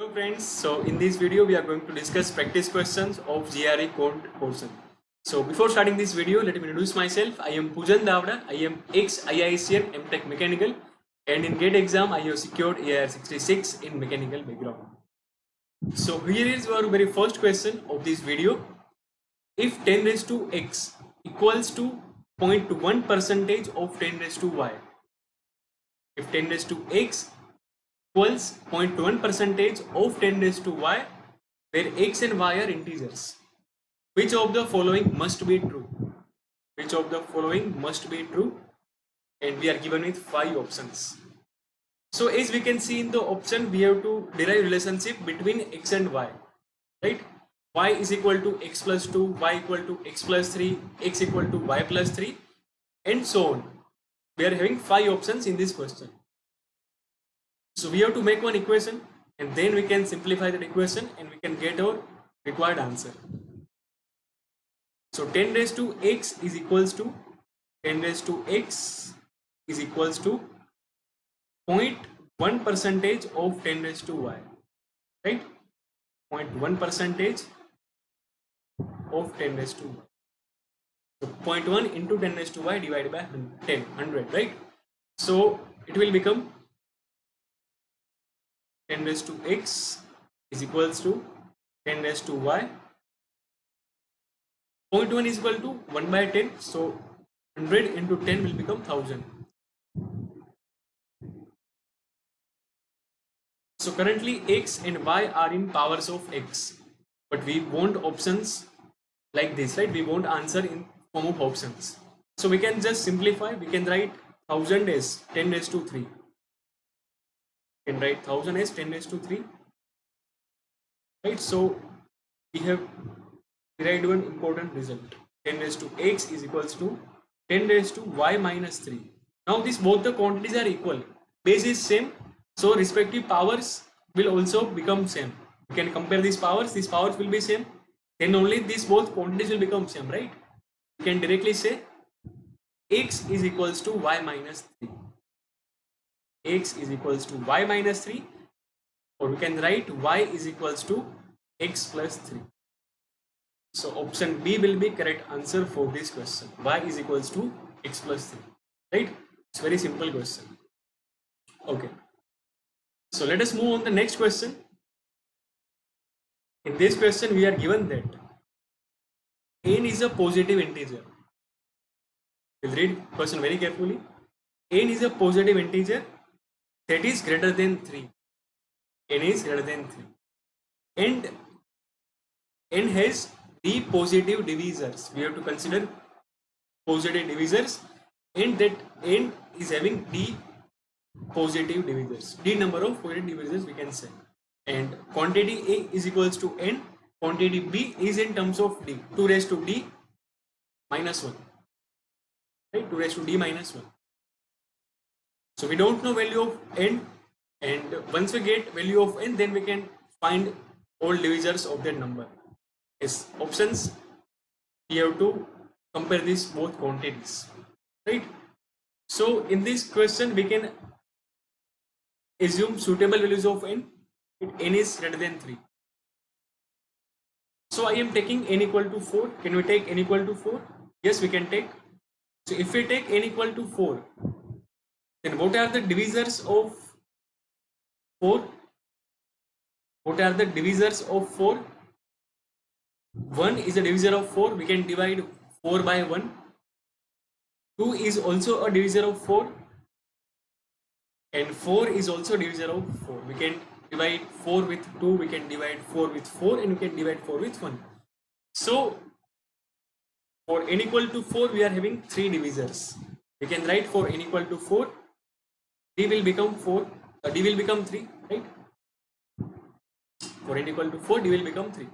Hello friends, so in this video we are going to discuss practice questions of GRE code portion. So before starting this video, let me introduce myself. I am Poojan Davda. I am ex-IISc M.Tech Mechanical, and in GATE exam I have secured AIR 66 in mechanical background. So here is our very first question of this video. If 10 raised to x equals to 0.1 percentage of 10 raised to y, if 10 raised to x equals 0.1 percentage of 10 raised to y, where x and y are integers, which of the following must be true? Which of the following must be true? And we are given with 5 options. So as we can see in the option, we have to derive relationship between x and y, right? Y is equal to x plus 2, y equal to x plus 3, x equal to y plus 3, and so on. We are having 5 options in this question. So we have to make one equation, and then we can simplify that equation and we can get our required answer. So 10 raised to x is equals to 10 raised to x is equals to 0.1 percentage of 10 raised to y, right? 0.1 percentage of 10 raised to y. So 0.1 into 10 raised to y divided by 10, 100, right? So it will become 10 raised to x is equals to 10 raised to y. 0.1 is equal to 1 by 10, so 100 into 10 will become 1000. So currently x and y are in powers of x, but we want options like this, right? We want answer in form of options. So we can just simplify. We can write 1000 as 10 raised to 3. We can write 1000 as 10 raised to 3, right? So we have derived one important result. 10 raised to x is equals to 10 raised to y minus 3. Now these both the quantities are equal. Base is same, so respective powers will also become same. You can compare these powers will be same. Then only these both quantities will become same, right? You can directly say x is equals to y minus 3. X is equals to y minus 3, or we can write y is equals to x plus 3. So option B will be correct answer for this question. Y is equals to x plus 3, right? It's very simple question. Okay. So let us move on to the next question. In this question, we are given that n is a positive integer. We'll read question very carefully. N is a positive integer that is greater than 3. N is greater than 3. And n has d positive divisors. We have to consider positive divisors, and that n is having d positive divisors. D number of positive divisors we can say. And quantity A is equals to n. Quantity B is in terms of d. 2 raised to d minus 1. Right? 2 raised to d minus 1. So we don't know value of n, and once we get value of n, then we can find all divisors of that number. As options, we have to compare these both quantities, right? So in this question, we can assume suitable values of n if n is greater than 3. So I am taking n equal to 4. Can we take n equal to 4? Yes, we can take. So if we take n equal to 4, then what are the divisors of 4? What are the divisors of 4? 1 is a divisor of 4. We can divide 4 by 1. 2 is also a divisor of 4. And 4 is also a divisor of 4. We can divide 4 with 2. We can divide 4 with 4. And we can divide 4 with 1. So for n equal to 4, we are having 3 divisors. We can write for n equal to 4, d will become 4, d will become 3, right? For n equal to 4, d will become 3.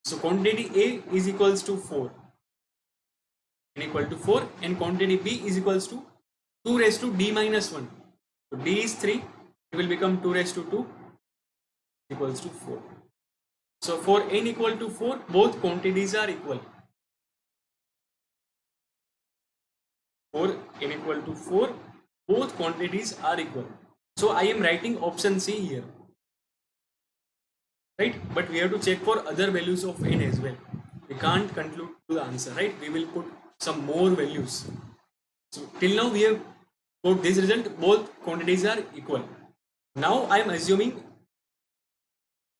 So quantity A is equals to 4, n equal to 4, and quantity B is equals to 2 raised to d minus 1. So d is 3, it will become 2 raised to 2 equals to 4. So for n equal to 4, both quantities are equal. For n equal to 4, both quantities are equal. So I am writing option C here. right? But we have to check for other values of n as well. We can't conclude to the answer, right? We will put some more values. So till now we have got this result, both quantities are equal. Now I am assuming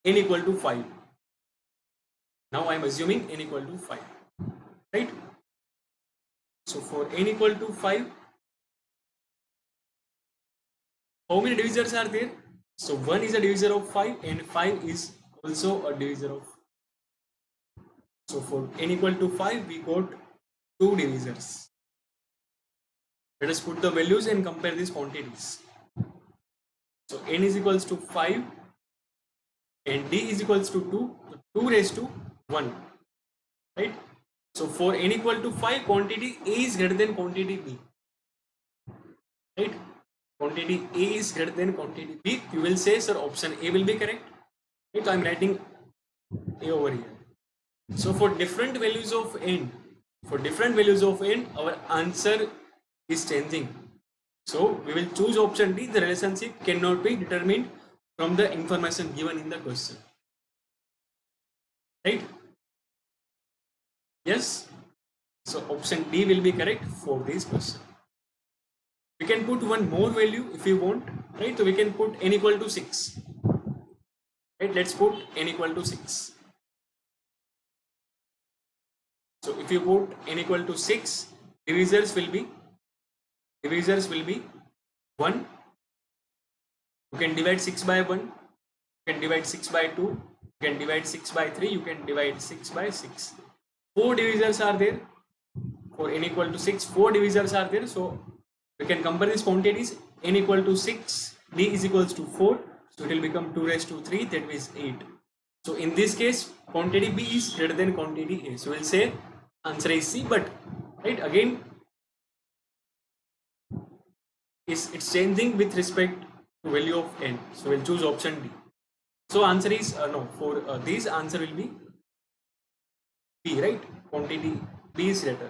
n equal to 5. Now I am assuming n equal to 5, right? So for n equal to 5, how many divisors are there? So 1 is a divisor of 5 and 5 is also a divisor of. So for n equal to 5, we got 2 divisors. Let us put the values and compare these quantities. So n is equals to 5 and d is equals to 2, so 2 raised to 1, right? So for n equal to 5, quantity A is greater than quantity B, right? Quantity A is greater than quantity B. You will say, sir, option A will be correct, right? So I am writing A over here. So for different values of n, our answer is changing. So we will choose option D. The relationship cannot be determined from the information given in the question, right? Yes. So option D will be correct for this question. We can put one more value if you want, right? So we can put n equal to 6, right? Let's put n equal to 6. So if you put n equal to 6, divisors will be 1. You can divide 6 by 1, you can divide 6 by 2, you can divide 6 by 3, you can divide 6 by 6. 4 divisors are there. For n equal to 6, 4 divisors are there. So we can compare these quantities. N equal to 6, D is equals to 4. So it will become 2 raised to 3, that is 8. So in this case, quantity B is greater than quantity A. So we'll say answer is C, but right again, it's changing with respect to value of n. So we'll choose option D. So answer is no. For this answer will be B, right? Quantity B is greater.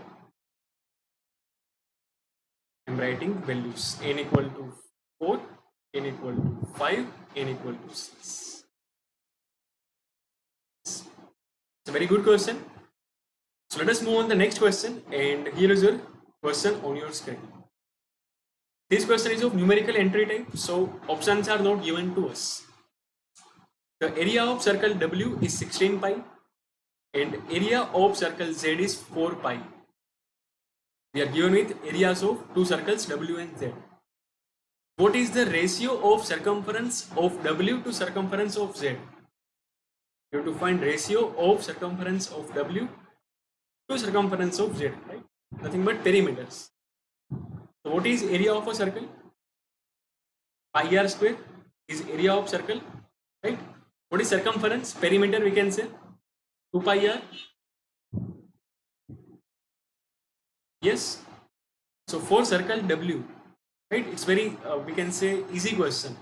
I'm writing values. N equal to 4, n equal to 5, n equal to 6. It's a very good question. So let us move on the next question, and here is your question on your screen. This question is of numerical entry type, so options are not given to us. The area of circle W is 16 pi and area of circle Z is 4 pi. We are given with areas of two circles W and Z. What is the ratio of circumference of W to circumference of Z? You have to find ratio of circumference of W to circumference of Z, right? Nothing but perimeters. So what is area of a circle? Pi r square is area of circle, right? What is circumference? Perimeter we can say 2 pi r. Yes. So for circle W, right? It's very we can say easy question.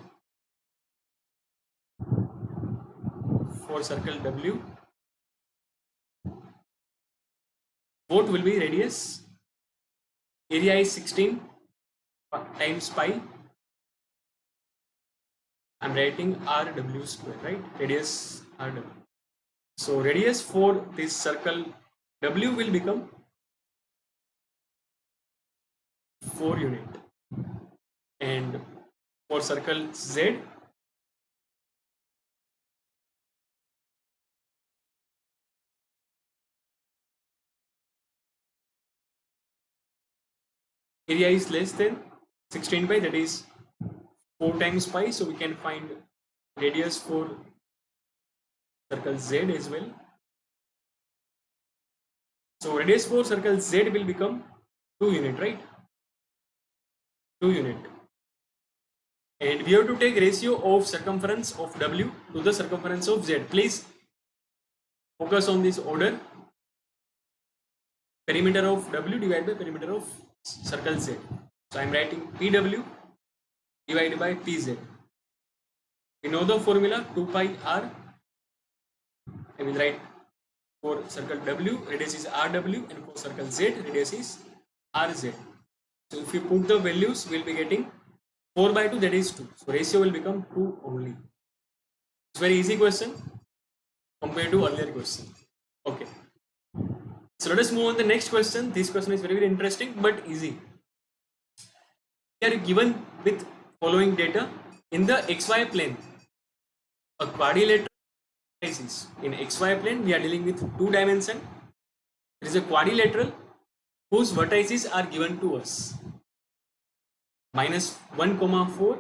For circle W, what will be radius? Area is 16 times pi. I'm writing RW square, right? Radius RW. So radius for this circle W will become 4 unit, and for circle Z, area is less than 16 pi, that is 4 times pi, so we can find radius for circle Z as well. So radius for circle Z will become 2 unit, right? 2 unit. And we have to take ratio of circumference of W to the circumference of Z. Please focus on this order. Perimeter of W divided by perimeter of circle Z. So I am writing PW divided by PZ. We know the formula 2 pi R. I will write for circle W, radius is RW, and for circle Z, radius is RZ. So if you put the values, we will be getting 4 by 2, that is 2. So ratio will become 2 only. It's very easy question. compared to earlier question. Okay. So let us move on to the next question. This question is very, very interesting but easy. We are given with following data in the XY plane. A quadrilateral is in XY plane. We are dealing with two dimension. There is a quadrilateral whose vertices are given to us. -1, 4,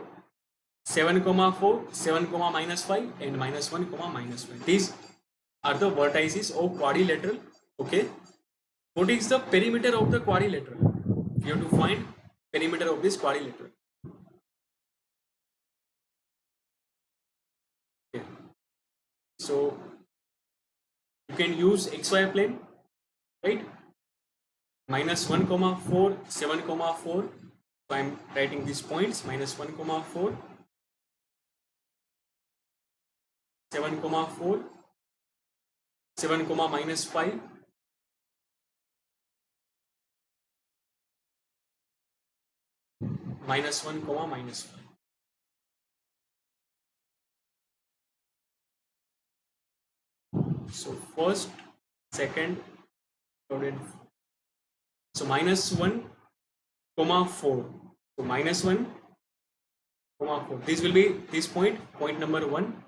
7, 4, 7, -5 and -1, -5. These are the vertices of quadrilateral. Okay. What is the perimeter of the quadrilateral? You have to find perimeter of this quadrilateral. Okay. So you can use XY plane, right? -1, 4, 7, 4. So I am writing these points: -1, 4, 7, 4, 7, -5. -1, -5. So first, second, third, and fourth. So -1, 4. So -1, 4. This will be this point number 1,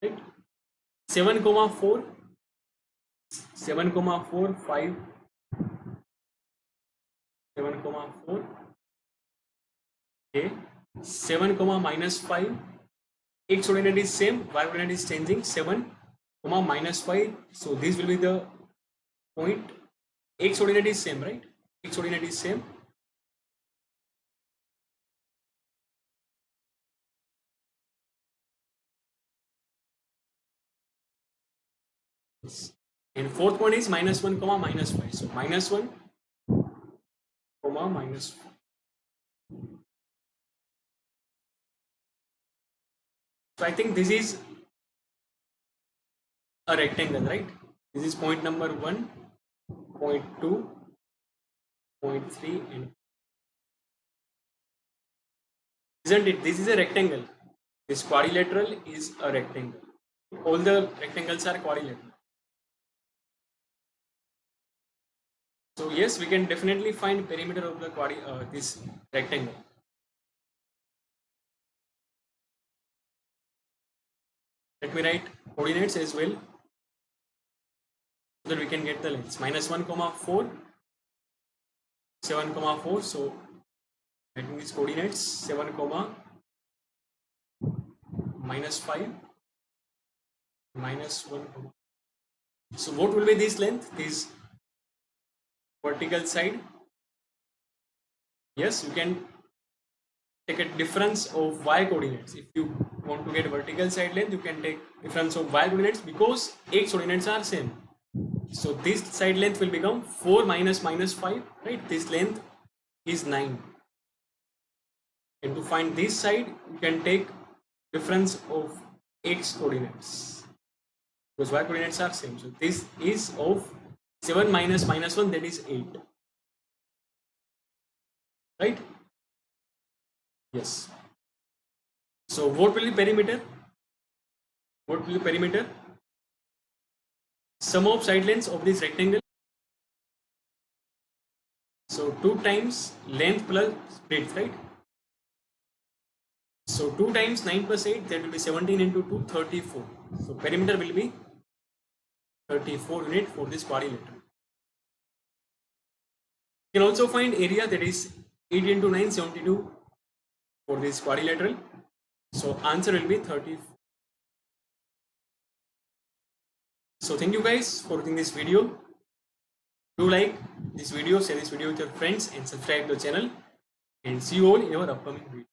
right? 7, 4, 7, 4, 5, 7, 4. Okay. 7, -5. X coordinate is same, y coordinate is changing. 7, -5. So this will be the point. X coordinate is same, right? X coordinate is same. And fourth point is -1, -5. So -1, -5. So I think this is a rectangle, right? This is point number 1, point 2, point 3, and isn't it? This is a rectangle. This quadrilateral is a rectangle. All the rectangles are quadrilateral. So yes, we can definitely find perimeter of the this rectangle. Let me write coordinates as well, so that we can get the lengths. -1, 4, 7, 4. So writing these coordinates: 7, -5, -1. So what will be this length? This vertical side. Yes, you can take a difference of y coordinates. If you want to get vertical side length, you can take difference of y coordinates because x coordinates are same. So this side length will become 4 minus -5, right? This length is 9. And to find this side, you can take difference of x coordinates because y coordinates are same. So this is of 7 minus -1, that is 8, right? Yes. So what will be perimeter? What will be perimeter? Sum of side lengths of this rectangle. So 2 times length plus width, right? So 2 times 9 plus 8, that will be 17 into 2, 34. So perimeter will be 34 unit for this quadrilateral. You can also find area, that is 8 into 9, 72 for this quadrilateral. So answer will be 34. So thank you guys for watching this video. Do like this video, share this video with your friends, and subscribe to the channel. And see you all in our upcoming video.